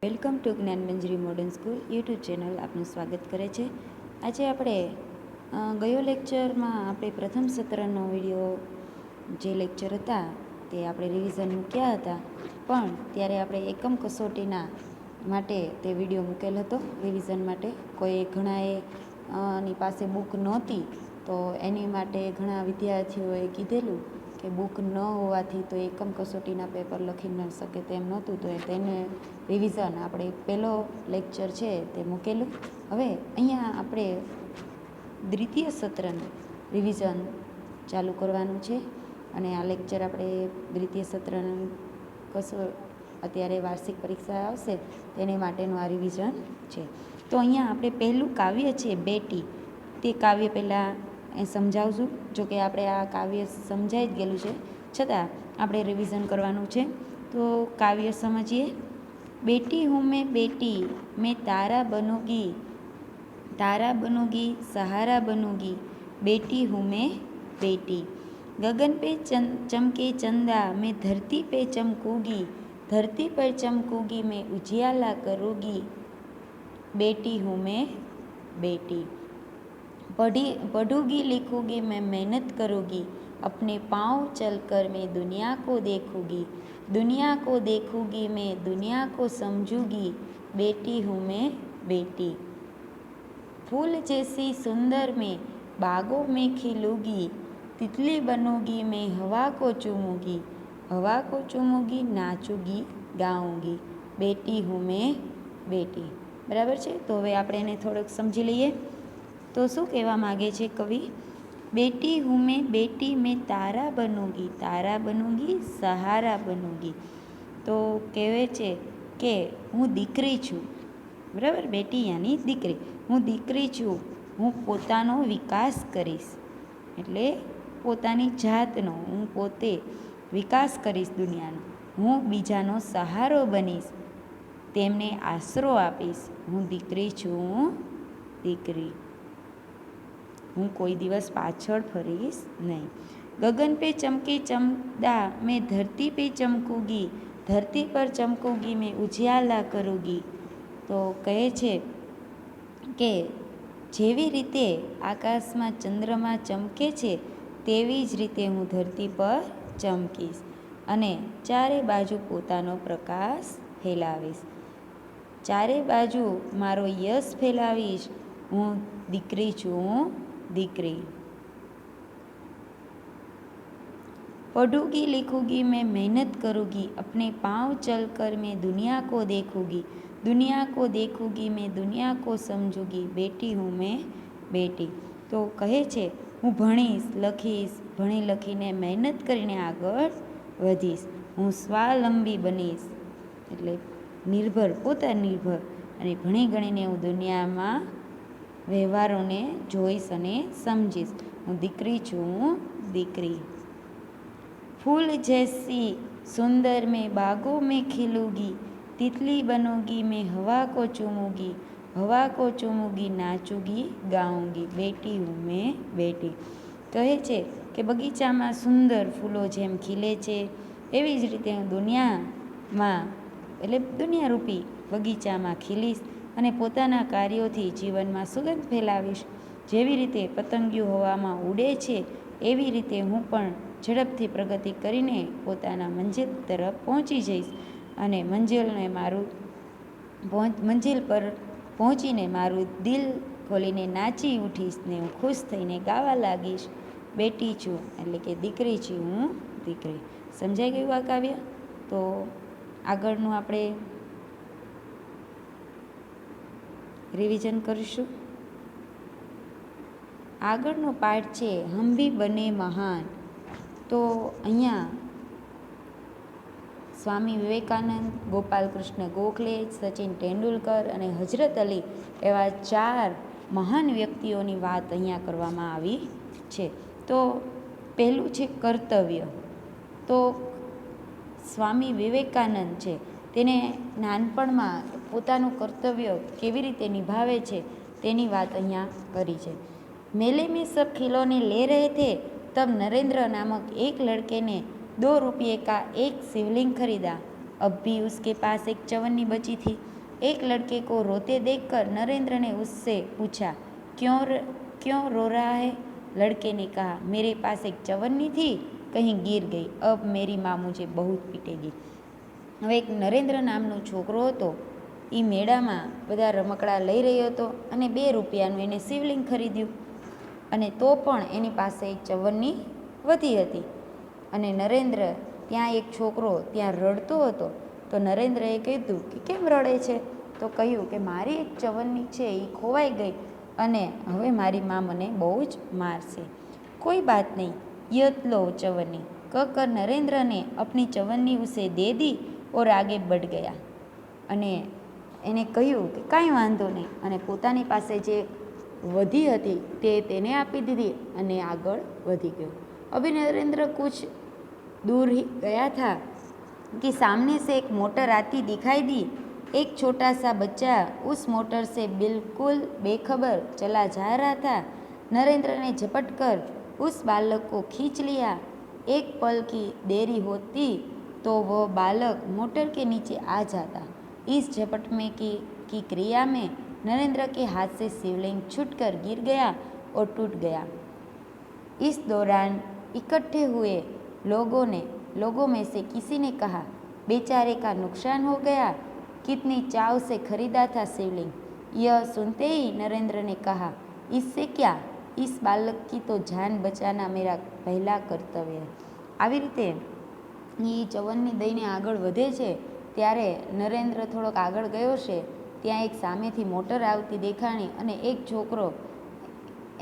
Welcome to Gyanmanjari modern school YouTube channel આપનું સ્વાગત કરે છે. આજે આપણે ગયો લેક્ચરમાં આપણે પ્રથમ સત્રનો વિડીયો જે લેક્ચર હતા તે આપણે રિવિઝન મૂક્યા હતા, પણ ત્યારે આપણે એકમ કસોટીના માટે તે વિડીયો મૂકેલ હતો રિવિઝન માટે. કોઈ ઘણાએ ની પાસે બુક નહોતી, તો એની માટે ઘણા વિદ્યાર્થીઓએ કીધેલું કે બુક ન હોવાથી તો એકમ કસોટીના પેપર લખી ન શકે તેમ નહોતું, તો તેને રિવિઝન આપણે પહેલો લેક્ચર છે તે મૂકેલું. હવે અહીંયા આપણે દ્વિતીય સત્રનું રિવિઝન ચાલુ કરવાનું છે, અને આ લેક્ચર આપણે દ્વિતીય સત્રનું અત્યારે વાર્ષિક પરીક્ષા આવશે તેને માટેનું આ રિવિઝન છે. તો અહીંયા આપણે પહેલું કાવ્ય છે બેટી, તે કાવ્ય પહેલાં સમજાવશું. જોકે આપણે આ કાવ્ય સમજાઈ જ ગયેલું છે, છતાં આપણે રિવિઝન કરવાનું છે. તો કાવ્ય સમજીએ. बेटी हूँ मैं तारा बनूंगी सहारा बनूंगी, बेटी हूँ मैं बेटी। गगन पे चमके चंदा, मैं धरती पे चमकूंगी, धरती पर चमकूंगी मैं उजियाला करूंगी, बेटी हूँ मैं बेटी। पढ़ूंगी लिखूंगी मैं मेहनत करूंगी, अपने पाँव चलकर मैं दुनिया को देखूंगी, दुनिया को देखूंगी मैं दुनिया को समझूंगी, बेटी हूँ मैं बेटी। फूल जैसी सुंदर मैं बागों में खिलूंगी, तितली बनूंगी मैं हवा को चूमूंगी, हवा को चूमूंगी नाचूंगी गाऊंगी, बेटी हूँ मैं बेटी। बराबर है। तो हवे આપણે એને થોડુંક સમજી લઈએ. તો શું કહેવા માગે છે કવિ? बेटी हूँ मैं तारा बनूंगी सहारा बनूंगी. तो કહેવે છે કે હું દીકરી છું, બરાબર. બેટી યાની દીકરી. હું દીકરી છું, હું પોતાનો વિકાસ કરીશ, એટલે પોતાની જાતનો હું પોતે વિકાસ કરીશ દુનિયાનો. હું બીજાનો સહારો બનીશ, તેમને આશરો આપીશ. હું દીકરી છું, દીકરી. હું કોઈ દિવસ પાછળ ફરીશ નહીં. गगन पे चमके चमदा, मैं धरती पे चमकूंगी, धरती पर चमकूंगी मैं उजियाला करूंगी. તો કહે છે કે જેવી રીતે આકાશમાં ચંદ્રમા ચમકે છે તેવી જ રીતે હું ધરતી પર ચમકીશ અને ચારે બાજુ પોતાનો પ્રકાશ ફેલાવીશ, ચારે બાજુ મારો યશ ફેલાવીશ. હું દીકરી છું, દીકરી. पढ़ूंगी लिखूंगी मैं मेहनत करूंगी, अपने पाँव चल कर मैं दुनिया को देखूंगी, दुनिया को देखूंगी मैं दुनिया को समझूंगी, बेटी हूँ मैं बेटी. તો કહે છે હું ભણીશ લખીશ, ભણી લખીને મહેનત કરીને આગળ વધીશ. હું સ્વાવલંબી બનીશ, એટલે નિર્ભર, પોતા નિર્ભર, અને ભણી ગણીને હું દુનિયામાં વ્યવહારોને જોઈશ અને સમજીશ. હું દીકરી છું, દીકરી. फूल जैसी सुंदर मैं बागों में खिलूंगी, तितली बनूंगी मैं हवा को चूमूंगी, हवा को चूमूंगी नाचूंगी गाऊंगी, बेटी हूँ मैं बेटी. કહે છે કે બગીચામાં સુંદર ફૂલો જેમ ખીલે છે એવી જ રીતે હું દુનિયામાં, એટલે દુનિયારૂપી બગીચામાં ખીલીશ અને પોતાના કાર્યોથી જીવનમાં સુગંધ ફેલાવીશ. જેવી રીતે પતંગિયું હવામાં ઉડે છે એવી રીતે હું પણ ઝડપથી પ્રગતિ કરીને પોતાના મંજિલ તરફ પહોંચી જઈશ અને મંજિલ પર પહોંચીને મારું દિલ ખોલીને નાચી ઉઠીશ ને હું ખુશ થઈને ગાવા લાગીશ, બેટી છું, એટલે કે દીકરી છું, હું દીકરી. સમજાઈ ગયું આ કાવ્ય? તો આગળનું આપણે રિવિઝન કરીશું. આગળનો પાઠ છે હમ ભી બને મહાન. તો અહીંયા સ્વામી વિવેકાનંદ, ગોપાલકૃષ્ણ ગોખલે, સચિન તેંડુલકર અને હજરત અલી એવા 4 મહાન વ્યક્તિઓની વાત અહીંયા કરવામાં આવી છે. તો પહેલું છે કર્તવ્ય. તો સ્વામી વિવેકાનંદ છે તેને નાનપણમાં પોતાનું કર્તવ્ય કેવી રીતે નિભાવે છે તેની વાત અહીંયા કરી છે. मेले में सब खिलौने ले रहे थे, तब नरेंद्र नामक एक लड़के ने 2 रुपये का एक शिवलिंग खरीदा. अब भी उसके पास एक चवन्नी बची थी. एक लड़के को रोते देखकर नरेंद्र ने उससे पूछा, क्यों रो रहा है? लड़के ने कहा, मेरे पास एक चवन्नी थी, कहीं गिर गई, अब मेरी माँ मुझे बहुत पीटेगी। હવે એક નરેન્દ્ર નામનો છોકરો હતો. એ મેળામાં બધા રમકડાં લઈ રહ્યો હતો અને 2 રૂપિયાનું એને શિવલિંગ ખરીદ્યું, અને તો પણ એની પાસે એક ચવન્ની વધી હતી. અને નરેન્દ્ર ત્યાં એક છોકરો ત્યાં રડતો હતો. તો નરેન્દ્રએ કીધું કે કેમ રડે છે? તો કહ્યું કે મારી એક ચવન્ની છે એ ખોવાઈ ગઈ અને હવે મારી મા મને બહુ જ મારશે. કોઈ બાત નહીં, યત લો ચવन्नी कहकर नरेंद्र ने अपनी चवन्नी उसे दे दी और आगे बढ़ गया. અને એને કહ્યું કે કાંઈ વાંધો નહીં, અને પોતાની પાસે જે વધી હતી તે તેને આપી દીધી અને આગળ વધી ગયો. अभी नरेंद्र कुछ दूर ही गया था कि सामने से एक मोटर आती दिखाई दी. एक छोटा सा बच्चा उस मोटर से बिल्कुल बेखबर चला जा रहा था. नरेंद्र ने झपट कर उस बालक को खींच लिया. एक पल की देरी होती तो वह बालक मोटर के नीचे आ जाता. इस झपटने की क्रिया में नरेंद्र के हाथ से शिवलिंग छूटकर गिर गया और टूट गया. इस दौरान इकट्ठे हुए लोगों में से किसी ने कहा, बेचारे का नुकसान हो गया, कितनी चाव से खरीदा था शिवलिंग. यह सुनते ही नरेंद्र ने कहा, इससे क्या, इस बालक की तो जान बचाना मेरा पहला कर्तव्य है. આવી રીતે એ ચવન્ની દઈને આગળ વધે છે ત્યારે નરેન્દ્ર થોડોક આગળ ગયો છે. ત્યાં એક સામેથી મોટર આવતી દેખાણી અને એક છોકરો,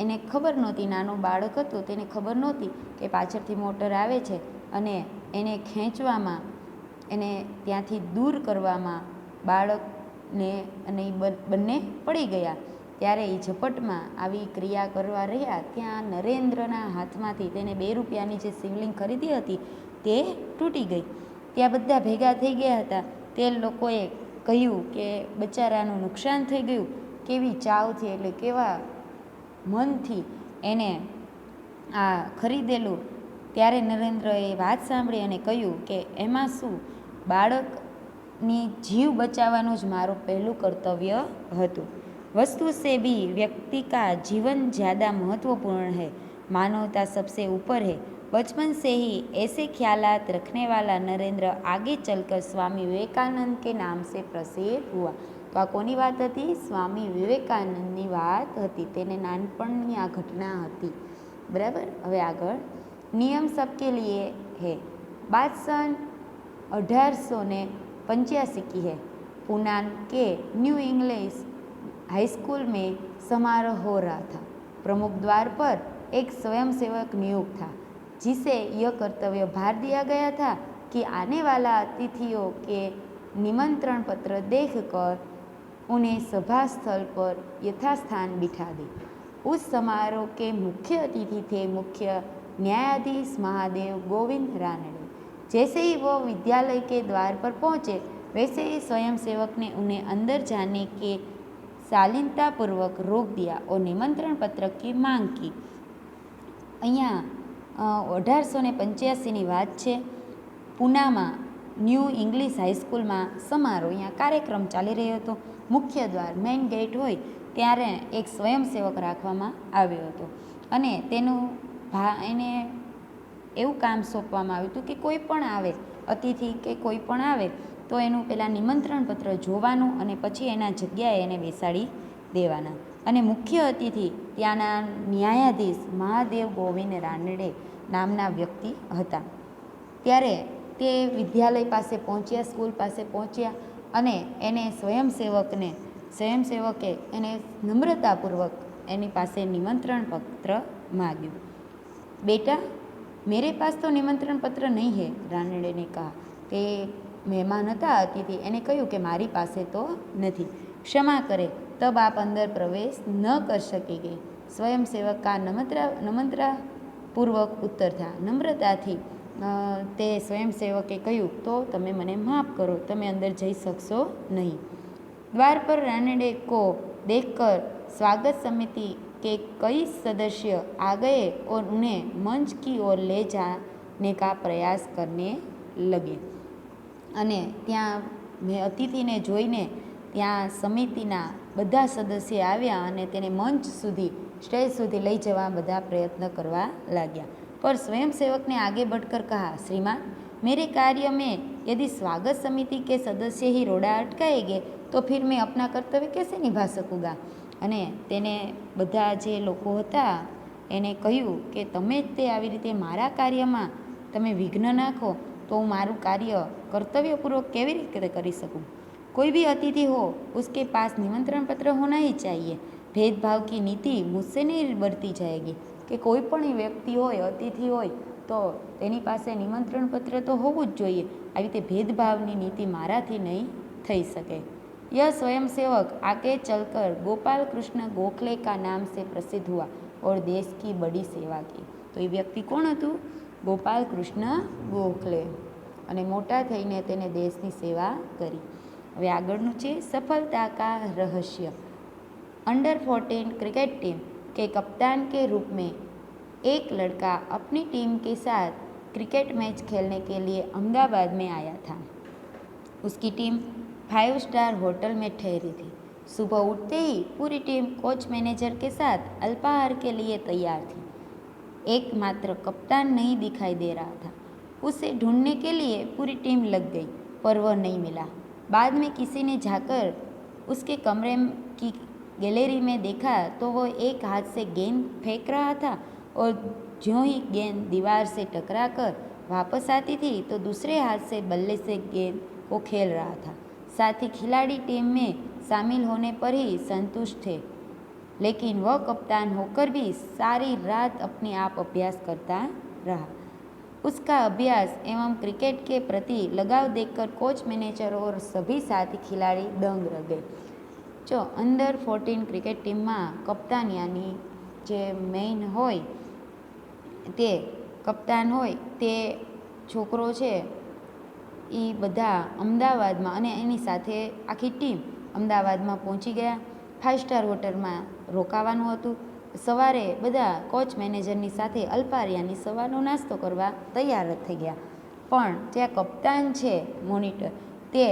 એને ખબર નહોતી, નાનો બાળક હતો, તેને ખબર નહોતી કે પાછળથી મોટર આવે છે અને એને ખેંચવામાં, એને ત્યાંથી દૂર કરવામાં બાળકને અને એ બંને પડી ગયા. ત્યારે એ ઝપટમાં આવી ક્રિયા કરવા રહ્યા ત્યાં નરેન્દ્રના હાથમાંથી તેને 2 રૂપિયાની જે શિવલિંગ ખરીદી હતી તે તૂટી ગઈ. ત્યાં બધા ભેગા થઈ ગયા હતા. તે લોકોએ કહ્યું કે બચારાનું નુકસાન થઈ ગયું. કેવી ચાવથી, એટલે કેવા મનથી એને આ ખરીદેલું. ત્યારે નરેન્દ્રએ વાત સાંભળી અને કહ્યું કે એમાં શું, બાળકની જીવ બચાવવાનું જ મારું પહેલું કર્તવ્ય હતું. वस्तु से भी व्यक्ति का जीवन ज़्यादा महत्वपूर्ण है, मानवता सबसे ऊपर है. बचपन से ही ऐसे ख्यालात रखने वाला नरेंद्र आगे चलकर स्वामी विवेकानंद के नाम से प्रसिद्ध हुआ. તો આ કોની વાત હતી? સ્વામી વિવેકાનંદની વાત હતી. તેને નાનપણની આ ઘટના હતી. બરાબર. હવે આગળ, નિયમ सबके लिए है. बात सन 1885 की है. पूना के न्यू इंग्लिश हाई स्कूल में समारोह हो रहा था. प्रमुख द्वार पर एक स्वयंसेवक नियुक्त था, जिसे यह कर्तव्य भार दिया गया था कि आने वाला अतिथियों के निमंत्रण पत्र देखकर उन्हें सभा स्थल पर यथास्थान बिठा दे. उस समारोह के मुख्य अतिथि थे मुख्य न्यायाधीश महादेव गोविंद रानड़े. जैसे ही वो विद्यालय के द्वार पर पहुँचे, वैसे ही स्वयंसेवक ने उन्हें अंदर जाने के शालीनतापूर्वक रोक दिया और निमंत्रण पत्रक की मांग की. અહીંયા 1885ની વાત છે. પૂનામાં ન્યૂ ઇંગ્લિશ હાઈસ્કૂલમાં સમારોહ, અહીંયા કાર્યક્રમ ચાલી રહ્યો હતો. મુખ્ય દ્વાર, મેઇન ગેટ હોય ત્યારે એક સ્વયંસેવક રાખવામાં આવ્યો હતો અને એને એવું કામ સોંપવામાં આવ્યું હતું કે કોઈ પણ આવે, અતિથિ કે કોઈ પણ આવે તો એનું પહેલાં નિમંત્રણ પત્ર જોવાનું અને પછી એના જગ્યાએ એને બેસાડી દેવાના. અને મુખ્ય અતિથિ ત્યાંના ન્યાયાધીશ મહાદેવ ગોવિંદ રાનડે નામના વ્યક્તિ હતા. ત્યારે તે વિદ્યાલય પાસે પહોંચ્યા, સ્કૂલ પાસે પહોંચ્યા અને એને સ્વયંસેવકે એને નમ્રતાપૂર્વક એની પાસે નિમંત્રણ પત્ર માગ્યું. બેટા, मेरे पास तो निमंत्रण पत्र नहीं है, रानड़े ने कहा. તે મહેમાન હતા અતિથિ, એને કહ્યું કે મારી પાસે તો નથી, ક્ષમા કરે, તબ આપ અંદર પ્રવેશ ન કર સકેગે. સ્વયંસેવક કા નમ્રતાપૂર્વક ઉત્તર થા. નમ્રતાથી તે સ્વયંસેવકે કહ્યું તો તમે મને માફ કરો, તમે અંદર જઈ શકશો નહીં. द्वार पर रानड़े को देखकर स्वागत समिति के कई सदस्य आ गए और उन्हें मंच की ओर ले जाने का प्रयास करने लगे. અને ત્યાં મેં અતિથિને જોઈને ત્યાં સમિતિના બધા સદસ્ય આવ્યા અને તેને મંચ સુધી, સ્ટેજ સુધી લઈ જવા બધા પ્રયત્ન કરવા લાગ્યા. पर स्वयंसेवक ने आगे बढ़कर कहा, श्रीमान, मेरे कार्य में यदि स्वागत समिति के सदस्य ही रोड़ा अटकाएंगे तो फिर मैं अपना कर्तव्य कैसे निभा सकूँगा. અને તેને બધા જે લોકો હતા એને કહ્યું કે તમે જ તે આવી રીતે મારા કાર્યમાં તમે વિઘ્ન નાખો તો હું મારું કાર્ય કર્તવ્યપૂર્વક કેવી રીતે કરી શકું. कोई भी अतिथि हो उसके पास निमंत्रण पत्र होना ही चाहिए. भेदभाव की नीति मुझसे नहीं बढ़ती जाएगी. કે કોઈ પણ વ્યક્તિ હોય, અતિથિ હોય તો તેની પાસે નિમંત્રણ પત્ર તો હોવું જ જોઈએ. આવી રીતે ભેદભાવની નીતિ મારાથી નહીં થઈ શકે. यह स्वयंसेवक आगे चलकर गोपाल कृष्ण गोखले का नाम से प्रसिद्ध हुआ और देश की बड़ी सेवा की. तो એ વ્યક્તિ કોણ હતું? ગોપાલ કૃષ્ણ ગોખલે. અને મોટા થઈને તેને દેશની સેવા કરી. હવે આગળનું છે સફળતા કા રહસ્ય. अंडर 14 क्रिकेट टीम के कप्तान के रूप में एक लड़का अपनी टीम के साथ क्रिकेट मैच खेलने के लिए अहमदाबाद में आया था. उसकी टीम 5 स्टार होटल में ठहरी थी. सुबह उठते ही पूरी टीम कोच मैनेजर के साथ अल्पाहार के लिए तैयार थी. एकमात्र कप्तान नहीं दिखाई दे रहा था. उसे ढूंढने के लिए पूरी टीम लग गई पर वह नहीं मिला. बाद में किसी ने जाकर उसके कमरे की गैलरी में देखा तो वो एक हाथ से गेंद फेंक रहा था और ज्यों ही गेंद दीवार से टकरा कर वापस आती थी तो दूसरे हाथ से बल्ले से गेंद को खेल रहा था. साथ ही खिलाड़ी टीम में शामिल होने पर ही संतुष्ट थे, लेकिन वह कप्तान होकर भी सारी रात अपने आप अभ्यास करता रहा. उसका अभ्यास एवं क्रिकेट के प्रति लगाव देखकर कोच मैनेजर और सभी साथी खिलाड़ी दंग रह गए. जो अंडर 14 क्रिकेट टीमમાં કપ્તાન યાની જે મેઇન હોય તે કપ્તાન હોય તે છોકરો છે એ બધા અમદાવાદમાં અને એની સાથે આખી ટીમ અમદાવાદમાં પહોંચી ગયા. 5 સ્ટાર હોટલમાં રોકાવાનું હતું. સવારે બધા કોચ મેનેજરની સાથે અલ્પારિયાની સવારનો નાસ્તો કરવા તૈયાર જ થઈ ગયા, પણ જે કપ્તાન છે મોનિટર તે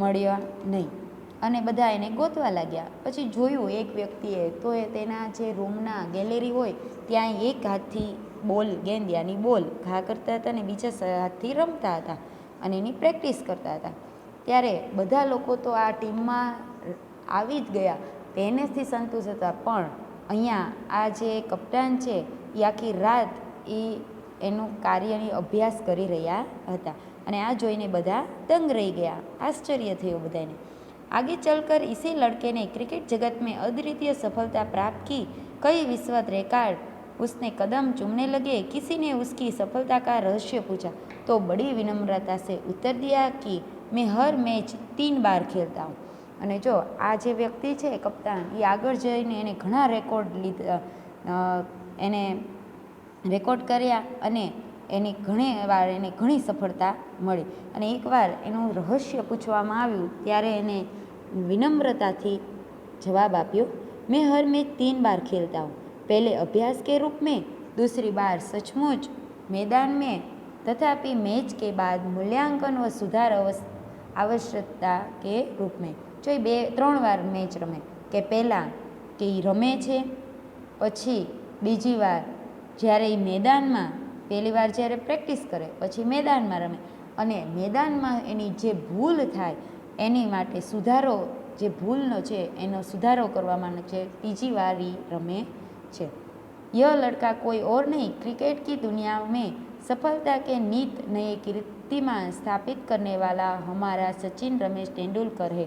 મળ્યા નહીં અને બધા એને ગોતવા લાગ્યા. પછી જોયું એક વ્યક્તિએ તો એ તેના જે રૂમના ગેલેરી હોય ત્યાં એક હાથથી બોલ ગેંદ યાની બોલ ઘા કરતા હતા અને બીજા હાથથી રમતા હતા અને એની પ્રેક્ટિસ કરતા હતા. ત્યારે બધા લોકો તો આ ટીમમાં આવી જ ગયા, તેનેથી સંતુષ્ટ હતા, પણ અહીંયા આ જે કપ્તાન છે એ આખી રાત એ એનું કાર્યની અભ્યાસ કરી રહ્યા હતા અને આ જોઈને બધા દંગ રહી ગયા. આશ્ચર્ય થયો બધાને. आगे चलकर इसी लड़के ने क्रिकेट जगत में अद्वितीय सफलता प्राप्त की. कई विश्व रिकॉर्ड उसने कदम चूमने लगे. किसी ने उसकी सफलता का रहस्य पूछा तो बड़ी विनम्रता से उत्तर दिया कि मैं हर मैच 3 बार खेलता हूँ. અને જો આ જે વ્યક્તિ છે કપ્તાન એ આગળ જઈને એને ઘણા રેકોર્ડ લીધા, એને રેકોર્ડ કર્યા અને એની ઘણી વાર એને ઘણી સફળતા મળી. અને એકવાર એનું રહસ્ય પૂછવામાં આવ્યું ત્યારે એને विनम्रताથી जवाब आप्यो, मैं हर मैच 3 बार खेलता हूँ. पहले अभ्यास के रूप में, दूसरी बार सचमुच मैदान में, तथापि मैच के बाद मूल्यांकन व सुधार आवश्यकता के रूप में. जो 2-3 વાર મેચ રમે કે પહેલાં કે એ રમે છે, પછી બીજી વાર જ્યારે એ મેદાનમાં, પહેલી વાર જ્યારે પ્રેક્ટિસ કરે પછી મેદાનમાં રમે અને મેદાનમાં એની જે ભૂલ થાય એની માટે સુધારો, જે ભૂલનો છે એનો સુધારો કરવા માટે ત્રીજી વાર એ રમે છે. यह लड़का कोई और नहीं, क्रिकेट की दुनिया में सफलता के नित नए कीर्तिमान स्थापित करने वाला हमारा सचिन रमेश तेंदुलकर है.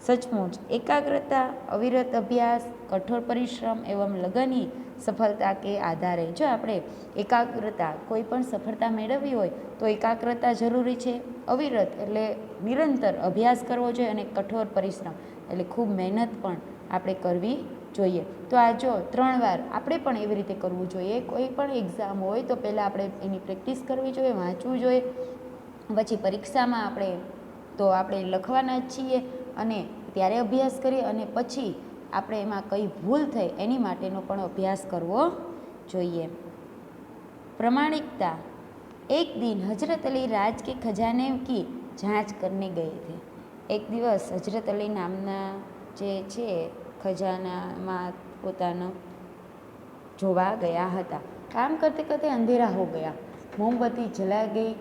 सचमुच एकाग्रता, अविरत अभ्यास, कठोर परिश्रम एवं लगन ही सफलता के आधार है. जो આપણે એકાગ્રતા, કોઈ પણ સફળતા મેળવવી હોય તો એકાગ્રતા જરૂરી છે. અવિરત એટલે નિરંતર અભ્યાસ કરવો જોઈએ અને કઠોર પરિશ્રમ એટલે ખૂબ મહેનત પણ આપણે કરવી જોઈએ. તો આ જો 3 વાર આપણે પણ એવી રીતે કરવું જોઈએ. કોઈ પણ એક્ઝામ હોય તો પહેલાં આપણે એની પ્રેક્ટિસ કરવી જોઈએ, વાંચવું જોઈએ, પછી પરીક્ષામાં આપણે લખવાના જ છીએ અને ત્યારે અભ્યાસ કરીએ અને પછી આપણે એમાં કઈ ભૂલ થઈ એની માટેનો પણ અભ્યાસ કરવો જોઈએ. प्रामाणिकता. एक दिन हजरत अली राज के खजाने की जांच करने गए थे. એક દિવસ હજરત અલી નામના જે છે ખજાનામાં પોતાનો જોવા गया હતા। काम करते करते अंधेरा हो गया, मोमबत्ती जला गई।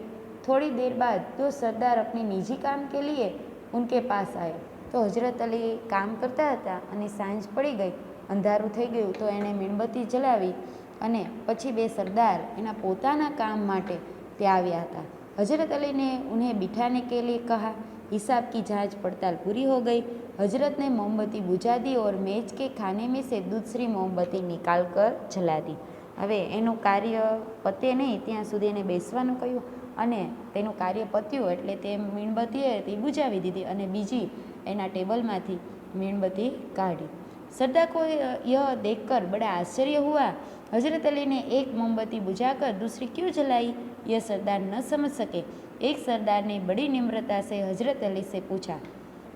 थोड़ी देर बाद दो सरदार अपने निजी काम के लिए उनके पास आए। तो हजरत अली કામ કરતા હતા અને સાંજ પડી ગઈ, અંધારું થઈ ગયું, તો એણે મીણબત્તી જલાવી અને પછી બે સરદાર એના પોતાના કામ માટે ત્યાં આવ્યા હતા। हजरत अली ने उन्हें बिठाने के लिए कहा। हिसाब की जांच पड़ताल पूरी हो गई। हजरत ने मोमबत्ती बुझा दी और मेज के खाने में से दूसरी मोमबत्ती निकाल कर जला दी। હવે એનું કાર્ય પતે નહીં ત્યાં સુધી એને બેસવાનું કહ્યું અને તેનું કાર્ય પત્યું એટલે તે મીણબત્તી તે બુઝાવી દીધી અને બીજી એના ટેબલમાંથી मीणबत्ती काढ़ी। सरदार को यह देखकर बड़ा आश्चर्य हुआ। हजरत अली ने एक मोमबत्ती बुझाकर दूसरी क्यों जलाई, यह सरदार न समझ सके। एक सरदार ने बड़ी निम्रता से हजरत अली से पूछा।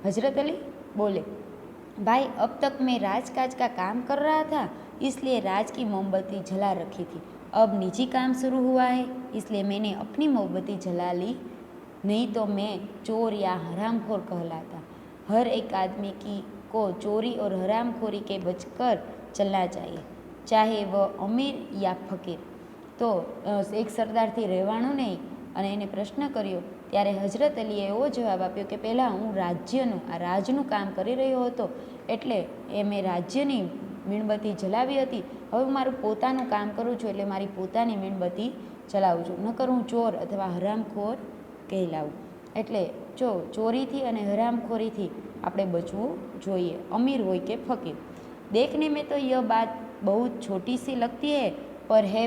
हजरत अली बोले, भाई अब तक मैं राजकाज का काम कर रहा था, इसलिए राज की मोमबत्ती जला रखी थी। अब निजी काम शुरू हुआ है, इसलिए मैंने अपनी मोमबत्ती जला ली, नहीं तो मैं चोर या हरामखोर कहलाता। हर एक आदमी को चोरी और हरामखोरी के बचकर चलना चाहिए, चाहे वह अमीर या फकीर। तो एक सरदारથી રહેવાનું નહીં અને એને પ્રશ્ન કર્યો ત્યારે હજરત અલીએ એવો જવાબ આપ્યો કે પહેલાં હું રાજનું કામ કરી રહ્યો હતો એટલે મેં રાજ્યની મીણબત્તી જલાવી હતી, હવે હું મારું પોતાનું કામ કરું છું એટલે મારી પોતાની મીણબત્તી જલાવું છું, નકર હું ચોર અથવા હરામખોર કહેલાવું। એટલે જો ચોરીથી અને હરામખોરીથી આપણે બચવું જોઈએ, अमीर हो के फकीर। देखने में तो यह बात बहुत छोटी सी लगती है, पर है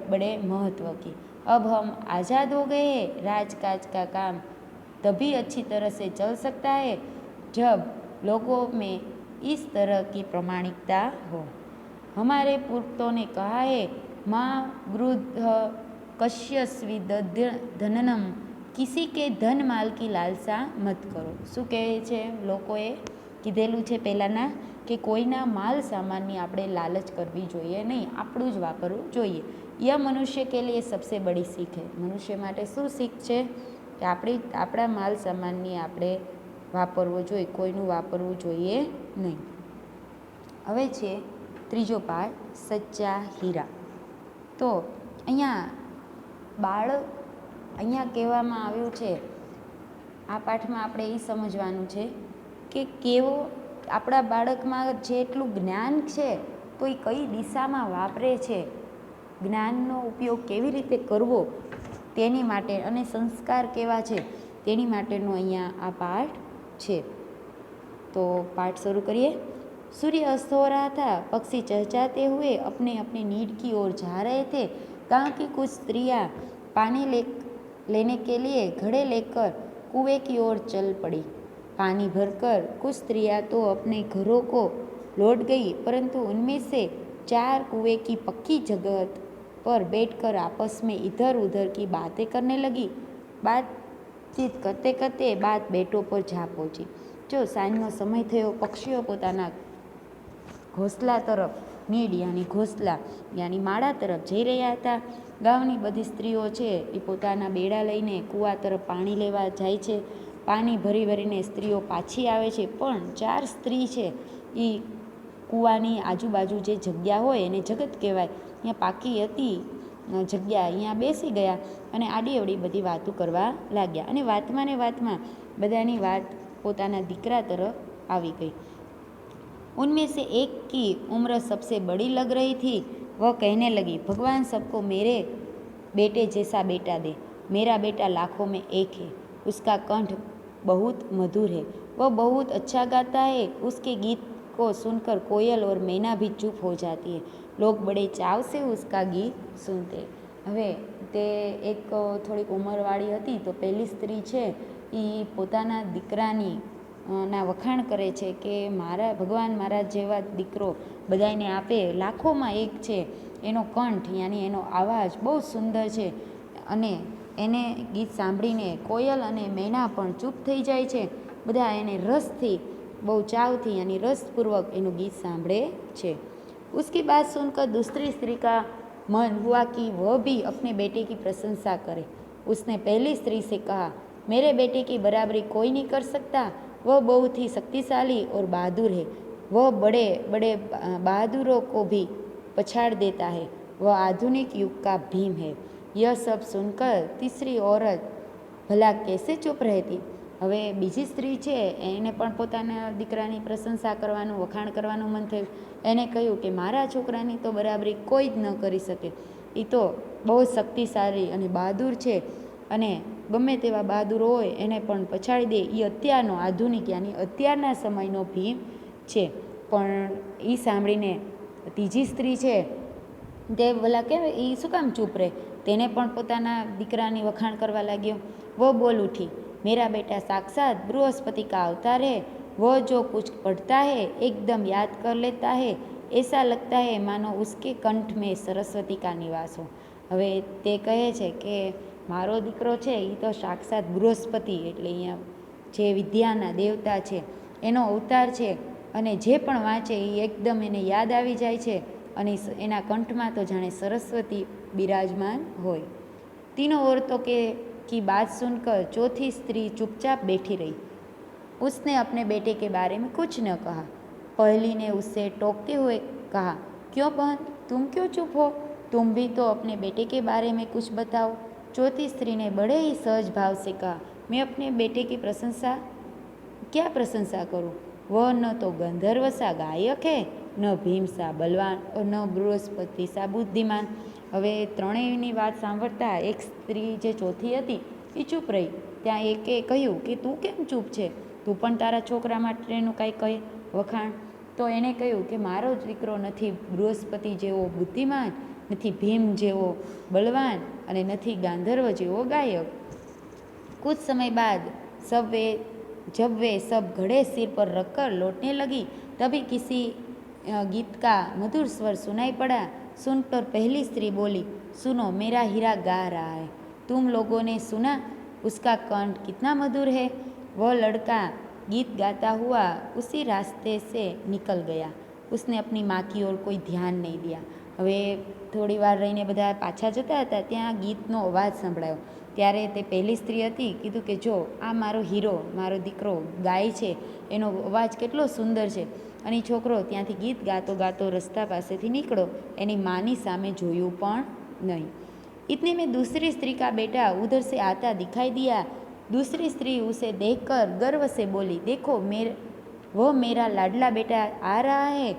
बड़े महत्व की। अब हम आज़ाद हो गए हैं, राजकाज का काम तभी अच्छी तरह से चल सकता है जब लोगों में इस तरह की प्रामाणिकता हो। हमारे पूर्वजों ने कहा है, माँ वृद्ध कश्यस्वी धननम, किसी के धन माल की लालसा मत करो। શું કહે છે લોકોએ કીધેલું છે પહેલાંના કે કોઈના માલ સામાનની આપણે લાલચ કરવી જોઈએ નહીં, આપણું જ વાપરવું જોઈએ। यह मनुष्य के लिए सबसे बड़ी सीख है। મનુષ્ય માટે શું શીખ છે કે આપણા માલ સામાનની આપણે વાપરવો જોઈએ, કોઈનું વાપરવું જોઈએ નહીં। હવે છે ત્રીજો પાઠ, સચ્ચા હીરા। તો અહીંયા કહેવામાં આવ્યું છે, આ પાઠમાં આપણે એ સમજવાનું છે કે કેવો આપણા બાળકમાં જેટલું જ્ઞાન છે તો એ કઈ દિશામાં વાપરે છે, જ્ઞાનનો ઉપયોગ કેવી રીતે કરવો તેની માટે અને સંસ્કાર કેવા છે તેની માટેનો અહીંયા આ પાઠ છે। तो पाठ शुरू करिए। सूर्य अस्त हो रहा था, पक्षी चहचहाते हुए अपने अपने नीड की ओर जा रहे थे। गांव की कुछ स्त्रियां पानी लेने के लिए घड़े लेकर कुएं की ओर चल पड़ी। पानी भरकर कुछ स्त्रियां तो अपने घरों को लौट गई, परंतु उनमें से 4 कुएं की पक्की जगह पर बैठकर आपस में इधर उधर की बातें करने लगी। बातचीत करते करते बात बेटों पर जा पहुंची। जो सांजनो समय थयो, पक्षीओ पोताना घोंसला तरफ, नीड यानी घोंसला यानी माळा तरफ जई रह्या हता। गामनी बधी स्त्रीओ छे ए पोताना बेड़ा लईने कूवा तरफ पाणी लेवा जाय छे। पाणी भरी भरीने स्त्रीओ पाછી આવે છે, પણ 4 સ્ત્રી છે એ કૂવાની આજુબાજુ જે જગ્યા હોય એને જગત કહેવાય, ત્યાં પાકી હતી જગ્યા, અહીંયા બેસી ગયા અને આડી અવડી બધી વાતો કરવા લાગ્યા અને વાતમાં ને વાતમાં બધાની વાત પોતાના દીકરા तरफ આવી गई। उनमें से एक की उम्र सबसे बड़ी लग रही थी। वह कहने लगी, भगवान सबको मेरे बेटे जैसा बेटा दे। मेरा बेटा लाखों में एक है। उसका कंठ बहुत मधुर है, वह बहुत अच्छा गाता है। उसके गीत को सुनकर कोयल और मैना भी चुप हो जाती है। लोग बड़े चाव से उसका गीत सुनते। હવે તે એક થોડીક ઉંમરવાળી હતી તો પહેલી સ્ત્રી છે એ પોતાના દીકરાની ના વખાણ કરે છે કે મારા ભગવાન મારા જેવા દીકરો બધાને આપે, લાખોમાં એક છે, એનો કંઠ યાની એનો અવાજ બહુ સુંદર છે અને એને ગીત સાંભળીને કોયલ અને મેના પણ ચૂપ થઈ જાય છે। બધા એને રસથી બહુ ચાવથી યાની રસપૂર્વક એનું ગીત સાંભળે છે। उसकी बात सुनकर दूसरी स्त्री का मन हुआ कि वह भी अपने बेटे की प्रशंसा करे। उसने पहली स्त्री से कहा, मेरे बेटे की बराबरी कोई नहीं कर सकता। वह बहुत ही शक्तिशाली और बहादुर है। वह बड़े बड़े बहादुरों को भी पछाड़ देता है। वह आधुनिक युग का भीम है। यह सब सुनकर तीसरी औरत ભલા કેસે ચૂપ રહેતી? હવે બીજી સ્ત્રી છે એને પણ પોતાના દીકરાની પ્રશંસા કરવાનું, વખાણ કરવાનું મન થયું. એને કહ્યું કે મારા છોકરાની તો બરાબરી કોઈ જ ન કરી શકે. એ તો બહુ શક્તિશાળી અને બહાદુર છે, અને ગમે તેવા બહાદુર હોય એને પણ પછાડી દે. એ અત્યારનો આધુનિક યાની અત્યારના સમયનો ભીમ છે. પણ એ સાંભળીને ત્રીજી સ્ત્રી છે તે ભલા કેમ એ શું કામ ચૂપ રહે? તેને પણ પોતાના દીકરાની વખાણ કરવા લાગ્યો. वो बोल उठी, मेरा बेटा साक्षात बृहस्पति का अवतार है। वो जो कुछ पढ़ता है एकदम याद कर लेता है। ऐसा लगता है मानो उसके कंठ में सरस्वती का निवास हो. હવે તે કહે છે કે મારો દીકરો છે એ તો સાક્ષાત બૃહસ્પતિ એટલે અહીંયા જે વિદ્યાના દેવતા છે એનો અવતાર છે, અને જે પણ વાંચે એ એકદમ એને યાદ આવી જાય છે, અને એના કંઠમાં તો જાણે સરસ્વતી બિરાજમાન હોય. तीनों औरतों की बात सुनकर चौथी स्त्री चुपचाप बैठी रही। उसने अपने बेटे के बारे में कुछ न कहा। पहली ने उससे टोकते हुए कहा, क्यों बहन, तुम क्यों चुप हो? तुम भी तो अपने बेटे के बारे में कुछ बताओ। चौथी स्त्री ने बड़े ही सहज भाव से कहा, मैं अपने बेटे की क्या प्रशंसा करूं? वह न तो गंधर्व सा गायक है, न भीम सा बलवान और न बृहस्पति सा बुद्धिमान. હવે ત્રણેયની વાત સાંભળતા એક સ્ત્રી જે ચોથી હતી એ ચૂપ રહી. ત્યાં એકે કહ્યું કે તું કેમ ચૂપ છે? તું પણ તારા છોકરા માટેનું કાંઈ કહે વખાણ. તો એણે કહ્યું કે મારો જ દીકરો નથી બૃહસ્પતિ જેવો બુદ્ધિમાન, નથી ભીમ જેવો બલવાન, અને નથી ગાંધર્વ જેવો ગાયક. कुछ समय बाद जब वे सब घड़े सिर पर रखकर लौटने लगी, तभी किसी गीत का मधुर स्वर सुनाई पड़ा. सुनकर पहली स्त्री बोली, सुनो, मेरा हीरा गा रहा है. तुम लोगों ने सुना? उसका कंठ कितना मधुर है. वह लड़का गीत गाता हुआ उसी रास्ते से निकल गया. उसने अपनी माँ की ओर कोई ध्यान नहीं दिया. હવે થોડી વાર રહીને બધા પાછા જતા હતા, ત્યાં ગીતનો અવાજ સંભળાયો. ત્યારે તે પહેલી સ્ત્રી હતી કીધું કે જો આ મારો હીરો, મારો દીકરો ગાય છે, એનો અવાજ કેટલો સુંદર છે. અને છોકરો ત્યાંથી ગીત ગાતો ગાતો રસ્તા પાસેથી નીકળો, એની માની સામે જોયું પણ નહીં. इतने में दूसरी स्त्री का बेटा उधर से आता दिखाई दिया. दूसरी स्त्री उसे देखकर गर्व से बोली, देखो वो मेरा लाडला बेटा आ रहा है.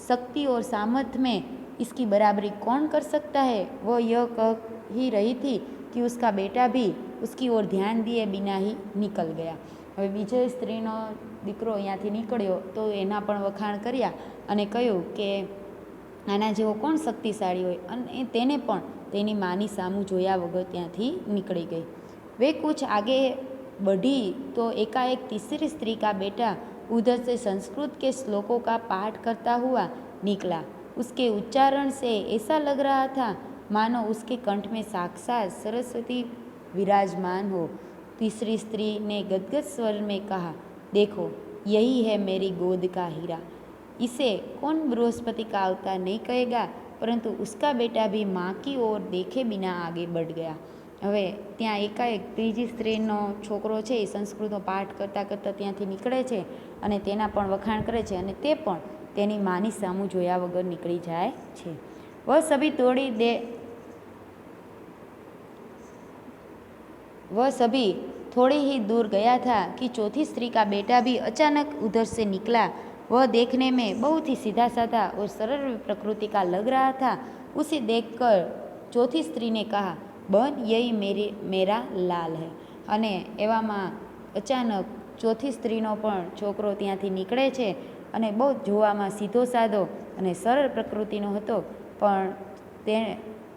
शक्ति और सामर्थ्य में इसकी बराबरी कौन कर सकता है. वो यह कह ही रही थी कि उसका बेटा भी उसकी ओर ध्यान दिए बिना ही निकल गया. હવે બીજે સ્ત્રીનો દીકરો અહીંયાથી નીકળ્યો તો એના પણ વખાણ કર્યા અને કહ્યું કે આના જેવો કોણ શક્તિશાળી હોય, અને તેને પણ તેની માની સામું જોયા વગર ત્યાંથી निकली गई. वे कुछ आगे बढ़ी तो एकाएक तीसरी स्त्री का बेटा उधर से संस्कृत के श्लोकों का पाठ करता हुआ निकला. उसके उच्चारण से ऐसा लग रहा था मानो उसके कंठ में साक्षात सरस्वती विराजमान हो. तीसरी स्त्री ने गदगद स्वर में कहा, देखो यही है मेरी गोद का हीरा. इसे कौन बृहस्पति का अवतार नहीं कहेगा, परंतु उसका बेटा भी माँ की ओर देखे बिना आगे बढ़ गया. હવે ત્યાં એકાએક ત્રીજી સ્ત્રીનો છોકરો છે એ સંસ્કૃતનો પાઠ કરતાં કરતાં ત્યાંથી નીકળે છે અને તેના પણ વખાણ કરે છે, અને તે પણ તેની માની સામું જોયા વગર નીકળી જાય છે. वह सभी थोड़ी ही दूर गया था कि चौथी स्त्री का बेटा भी अचानक उधर से निकला. वह देखने में बहुत ही सीधा साधा और सरल प्रकृति का लग रहा था. उसे देखकर चौथी स्त्री ने कहा, बहन यही मेरा लाल है. અને એવામાં અચાનક ચોથી સ્ત્રીનો પણ છોકરો ત્યાંથી નીકળે છે અને બહુ જોવામાં સીધો સાધો અને સરળ પ્રકૃતિનો હતો. પણ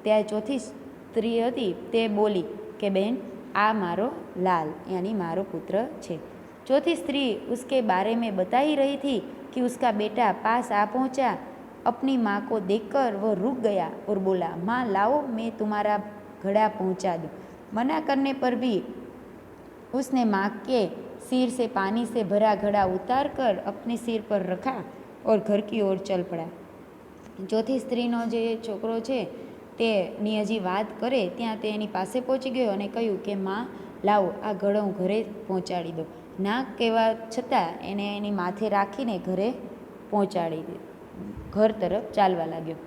ત્યાં ચોથી સ્ત્રી હતી તે બોલી કે બહેન आ मारो लाल यानी मारो पुत्र छे. चौथी स्त्री उसके बारे में बता ही रही थी कि उसका बेटा पास आ पहुंचा. अपनी माँ को देखकर वह रुक गया और बोला, माँ लाओ मैं तुम्हारा घड़ा पहुंचा दूँ. मना करने पर भी उसने माँ के सिर से पानी से भरा घड़ा उतार कर अपने सिर पर रखा और घर की ओर चल पड़ा. चौथी स्त्रीनो जे छोकरो छे તેની હજી વાત કરે ત્યાં તે એની પાસે પહોંચી ગયો અને કહ્યું કે માં લાવો આ ઘડો હું ઘરે પહોંચાડી દો. ના કહેવા છતાં એને એની માથે રાખીને ઘરે પહોંચાડી દે, ઘર તરફ ચાલવા લાગ્યો।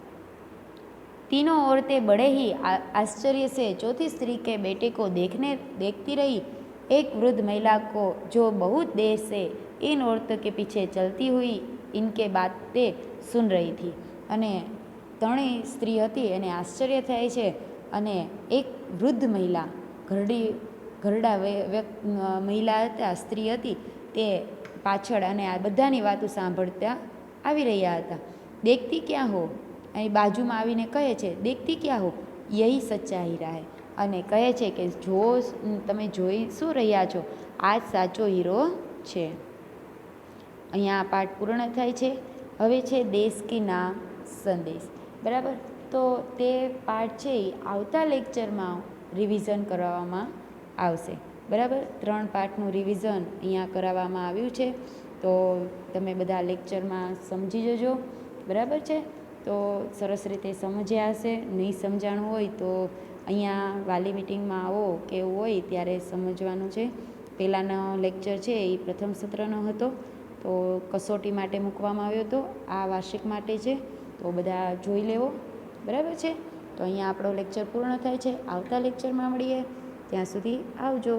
तीनों औरतें बड़े ही आश्चर्य से चौथी स्त्री के बेटे को देखती रही। एक वृद्ध महिला को जो बहुत देर से इन औरतों के पीछे चलती हुई इनके बातें सुन रही थी। અને ત્રણેય સ્ત્રી હતી એને આશ્ચર્ય થાય છે અને એક વૃદ્ધ મહિલા ઘરડા મહિલા હતા, સ્ત્રી હતી, તે પાછળ અને આ બધાની વાતો સાંભળતા આવી રહ્યા હતા। દેખતી ક્યાં હો, અહીં બાજુમાં આવીને કહે છે દેખતી ક્યાં હો યહી સચ્ચા હીરા હૈ, અને કહે છે કે જો તમે જોઈ શું રહ્યા છો, આ જ સાચો હીરો છે। અહીંયા આ પાઠ પૂર્ણ થાય છે। હવે છે દેશ કી નામ સંદેશ, બરાબર। તો તે પાઠ છે એ આવતા લેક્ચરમાં રિવિઝન કરાવવામાં આવશે, બરાબર। 3 પાઠનું રિવિઝન અહીંયા કરાવવામાં આવ્યું છે, તો તમે બધા લેક્ચરમાં સમજી જજો, બરાબર છે। તો સરસ રીતે સમજ્યા હશે, નહીં સમજાણું હોય તો અહીંયા વાલી મિટિંગમાં આવો કે એવું હોય ત્યારે સમજવાનું છે। પહેલાંનો લેક્ચર છે એ પ્રથમ સત્રનો હતો, તો કસોટી માટે મૂકવામાં આવ્યો હતો, આ વાર્ષિક માટે છે, તો બધા જોઈ લેવો, બરાબર છે। તો અહીંયા આપણો લેક્ચર પૂર્ણ થાય છે। આવતા લેક્ચરમાં મળીએ, ત્યાં સુધી આવજો।